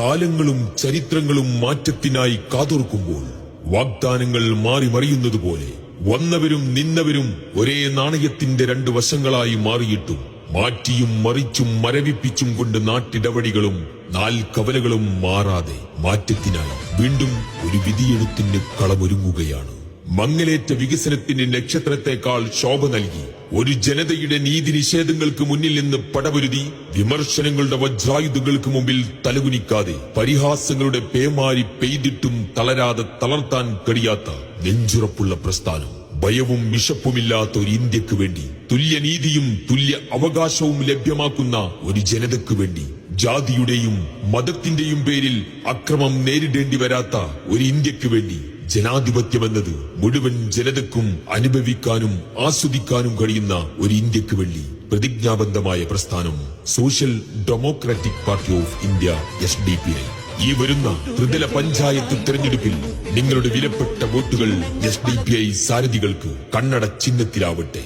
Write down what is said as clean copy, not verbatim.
കാലങ്ങളും ചരിത്രങ്ങളും മാറ്റത്തിനായി കാതോർക്കുമ്പോൾ വാഗ്ദാനങ്ങൾ മാറി മറിയുന്നതുപോലെ വന്നവരും നിന്നവരും ഒരേ നാണയത്തിന്റെ രണ്ടു വശങ്ങളായി മാറിയിട്ടും മാറ്റിയും മറിച്ചും മരവിപ്പിച്ചും കൊണ്ട് നാട്ടിടവടികളും നാൽക്കവലകളും മാറാതെ മാറ്റത്തിനായി വീണ്ടും ഒരു വിധിയെഴുത്തിന് കളമൊരുങ്ങുകയാണ്. മങ്ങലേറ്റ വികസനത്തിന് നക്ഷത്രത്തെക്കാൾ ശോഭ നൽകി ഒരു ജനതയുടെ നീതി നിഷേധങ്ങൾക്ക് മുന്നിൽ നിന്ന് പടപൊരുതി വിമർശനങ്ങളുടെ വജ്രായുധങ്ങൾക്ക് മുമ്പിൽ തലകുനിക്കാതെ പരിഹാസങ്ങളുടെ പേമാരി പെയ്തിട്ടും തളരാതെ തളർത്താൻ കഴിയാത്ത നെഞ്ചുറപ്പുള്ള പ്രസ്ഥാനം, ഭയവും വിശപ്പുമില്ലാത്ത ഒരു ഇന്ത്യക്ക് വേണ്ടി, തുല്യനീതിയും തുല്യ അവകാശവും ലഭ്യമാക്കുന്ന ഒരു ജനതയ്ക്ക് വേണ്ടി, ജാതിയുടെയും മതത്തിന്റെയും പേരിൽ അക്രമം നേരിടേണ്ടി വരാത്ത ഒരു ഇന്ത്യക്ക് വേണ്ടി, ജനാധിപത്യമെന്നത് മുഴുവൻ ജനതയ്ക്കും അനുഭവിക്കാനും ആസ്വദിക്കാനും കഴിയുന്ന ഒരു ഇന്ത്യക്ക് വേണ്ടി പ്രതിജ്ഞാബദ്ധമായ പ്രസ്ഥാനം social democratic party of India SDPI. ഈ വരുന്ന ത്രിതല പഞ്ചായത്ത് തെരഞ്ഞെടുപ്പിൽ നിങ്ങളുടെ വിലപ്പെട്ട വോട്ടുകൾ SDPI സാരഥികൾക്ക് കണ്ണട ചിഹ്നത്തിലാവട്ടെ.